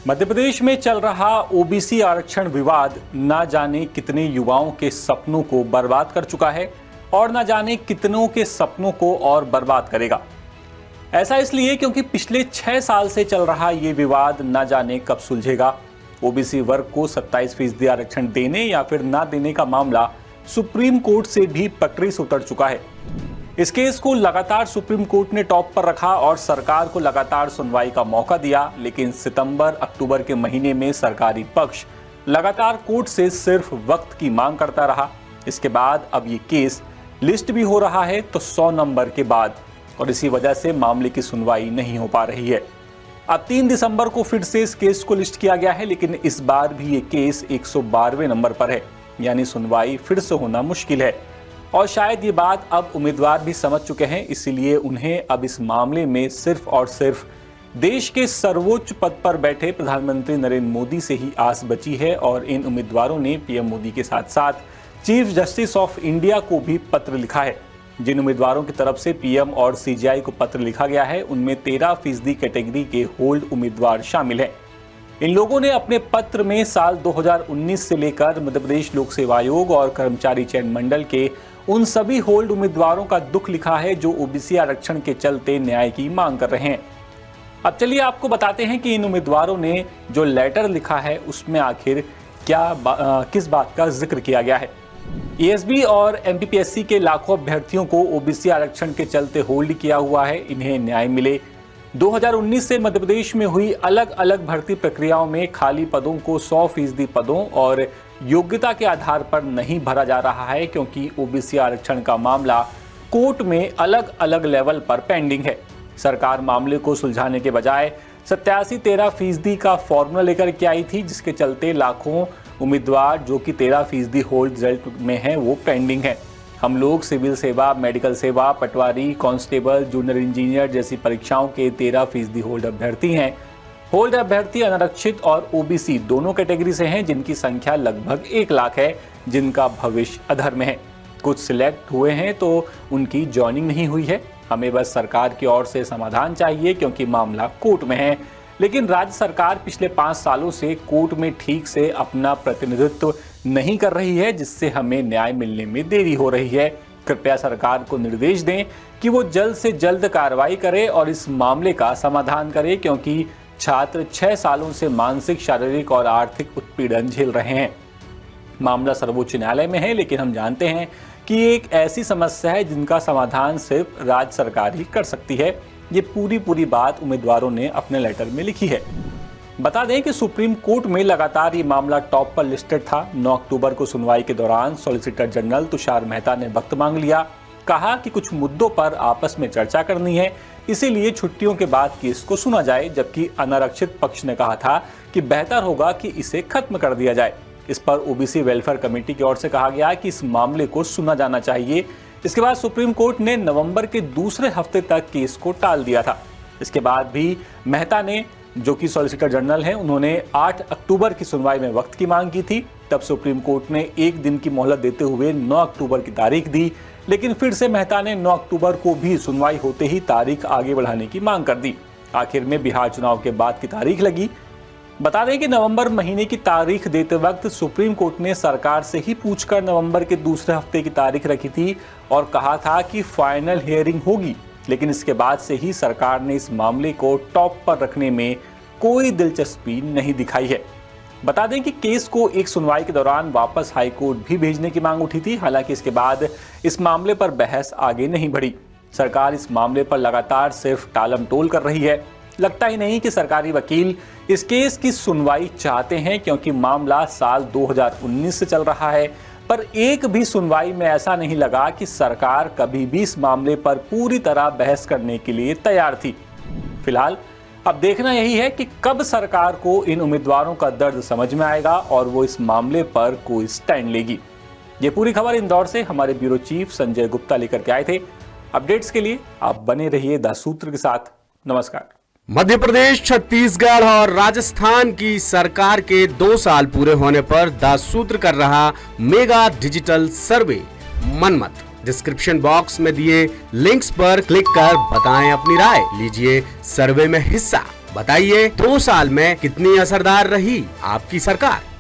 मध्य प्रदेश में चल रहा ओबीसी आरक्षण विवाद ना जाने कितने युवाओं के सपनों को बर्बाद कर चुका है और ना जाने कितनों के सपनों को और बर्बाद करेगा। ऐसा इसलिए क्योंकि पिछले 6 साल से चल रहा ये विवाद ना जाने कब सुलझेगा। ओबीसी वर्ग को 27% आरक्षण देने या फिर ना देने का मामला सुप्रीम कोर्ट से भी पटरी से उतर चुका है। इस केस को लगातार सुप्रीम कोर्ट ने टॉप पर रखा और सरकार को लगातार सुनवाई का मौका दिया, लेकिन सितंबर अक्टूबर के महीने में सरकारी पक्ष लगातार कोर्ट से सिर्फ वक्त की मांग करता रहा। इसके बाद अब ये केस लिस्ट भी हो रहा है तो 100 नंबर के बाद, और इसी वजह से मामले की सुनवाई नहीं हो पा रही है। अब 3 दिसंबर को फिर से इस केस को लिस्ट किया गया है, लेकिन इस बार भी ये केस 112वें नंबर पर है, यानी सुनवाई फिर से होना मुश्किल है। और शायद ये बात अब उम्मीदवार भी समझ चुके हैं, इसीलिए उन्हें अब इस मामले में सिर्फ और सिर्फ देश के सर्वोच्च पद पर बैठे प्रधानमंत्री नरेंद्र मोदी से ही आस बची है। और इन उम्मीदवारों ने पीएम मोदी के साथ साथ चीफ जस्टिस ऑफ इंडिया को भी पत्र लिखा है। जिन उम्मीदवारों की तरफ से पीएम और सीजेआई को पत्र लिखा गया है उनमें 13% कैटेगरी के होल्ड उम्मीदवार शामिल हैं। इन लोगों ने अपने पत्र में साल 2019 से लेकर मध्य प्रदेश लोक सेवा आयोग और कर्मचारी चयन मंडल के उन सभी होल्ड उम्मीदवारों का दुख लिखा है जो ओबीसी आरक्षण के चलते न्याय की मांग कर रहे हैं। अब चलिए आपको बताते हैं कि इन उम्मीदवारों ने जो लेटर लिखा है उसमें आखिर किस बात का जिक्र किया गया है। एएसबी और एमपीपीएससी के लाखों अभ्यर्थियों को ओबीसी आरक्षण के चलते होल्ड किया हुआ है, इन्हें न्याय मिले। 2019 से मध्य प्रदेश में हुई अलग अलग भर्ती प्रक्रियाओं में खाली पदों को 100% पदों और योग्यता के आधार पर नहीं भरा जा रहा है, क्योंकि ओबीसी आरक्षण का मामला कोर्ट में अलग अलग लेवल पर पेंडिंग है। सरकार मामले को सुलझाने के बजाय 87-13% का फॉर्मूला लेकर के आई थी, जिसके चलते लाखों उम्मीदवार जो कि 13% होल्ड रिजल्ट में हैं वो पेंडिंग है। हम लोग सिविल सेवा, मेडिकल सेवा, पटवारी, कांस्टेबल, जूनियर इंजीनियर जैसी परीक्षाओं के 13% होल्ड अभ्यर्थी हैं। होल्ड अभ्यर्थी अनारक्षित और ओबीसी दोनों कैटेगरी से हैं, जिनकी संख्या लगभग 1 लाख है, जिनका भविष्य अधर में है। कुछ सिलेक्ट हुए हैं तो उनकी ज्वाइनिंग नहीं हुई है। हमें बस सरकार की ओर से समाधान चाहिए, क्योंकि मामला कोर्ट में है। लेकिन राज्य सरकार पिछले 5 सालों से कोर्ट में ठीक से अपना प्रतिनिधित्व नहीं कर रही है, जिससे हमें न्याय मिलने में देरी हो रही है। कृपया सरकार को निर्देश दें कि वो जल्द से जल्द कार्रवाई करे और इस मामले का समाधान करे, क्योंकि छात्र 6 सालों से मानसिक, शारीरिक और आर्थिक उत्पीड़न झेल रहे हैं। मामला सर्वोच्च न्यायालय में है, लेकिन हम जानते हैं कि एक ऐसी समस्या है जिनका समाधान सिर्फ राज्य सरकार ही कर सकती है। ये पूरी बात उम्मीदवारों ने अपने लेटर में लिखी है। बता दें कि सुप्रीम कोर्ट में लगातार ये मामला टॉप पर लिस्टेड था। 9 अक्टूबर को सुनवाई के दौरान सॉलिसिटर जनरल तुषार मेहता ने वक्त मांग लिया। कहा कि कुछ मुद्दों पर आपस में चर्चा करनी है, इसीलिए छुट्टियों के बाद केस को सुना जाए। जबकि अनारक्षित पक्ष ने कहा था कि बेहतर होगा कि इसे खत्म कर दिया जाए। इस पर ओबीसी वेलफेयर कमेटी की ओर से कहा गया कि इस मामले को सुना जाना चाहिए। इसके बाद सुप्रीम कोर्ट ने नवंबर के दूसरे हफ्ते तक केस को टाल दिया था। इसके बाद भी मेहता ने, जो कि सॉलिसिटर जनरल हैं, उन्होंने 8 अक्टूबर की सुनवाई में वक्त की मांग की थी। तब सुप्रीम कोर्ट ने 1 दिन की मोहलत देते हुए 9 अक्टूबर की तारीख दी, लेकिन फिर से मेहता ने 9 अक्टूबर को भी सुनवाई होते ही तारीख आगे बढ़ाने की मांग कर दी। आखिर में बिहार चुनाव के बाद की तारीख लगी। बता दें कि नवंबर महीने की तारीख देते वक्त सुप्रीम कोर्ट ने सरकार से ही पूछकर नवंबर के दूसरे हफ्ते की तारीख रखी थी और कहा था कि फाइनल हियरिंग होगी। लेकिन इसके बाद से ही सरकार ने इस मामले को टॉप पर रखने में कोई दिलचस्पी नहीं दिखाई है। बता दें कि केस को एक सुनवाई के दौरान वापस हाईकोर्ट भी भेजने की मांग उठी थी। हालांकि इसके बाद इस मामले पर बहस आगे नहीं बढ़ी। सरकार इस मामले पर लगातार सिर्फ टालम टोल कर रही है। लगता ही नहीं कि सरकारी वकील इस केस की सुनवाई चाहते हैं, क्योंकि मामला साल 2019 से चल रहा है, पर एक भी सुनवाई में ऐसा नहीं लगा कि सरकार कभी भी इस मामले पर पूरी तरह बहस करने के लिए तैयार थी। फिलहाल अब देखना यही है कि कब सरकार को इन उम्मीदवारों का दर्द समझ में आएगा और वो इस मामले पर कोई स्टैंड लेगी। ये पूरी खबर इंदौर से हमारे ब्यूरो चीफ संजय गुप्ता लेकर के आए थे। अपडेट्स के लिए आप बने रहिए द सूत्र के साथ। नमस्कार। मध्य प्रदेश, छत्तीसगढ़ और राजस्थान की सरकार के 2 साल पूरे होने पर द सूत्र कर रहा mega digital survey Manmath. Description box में दिए लिंक्स पर क्लिक कर बताएं अपनी राय, लीजिए सर्वे में हिस्सा। बताइए 2 साल में कितनी असरदार रही आपकी सरकार।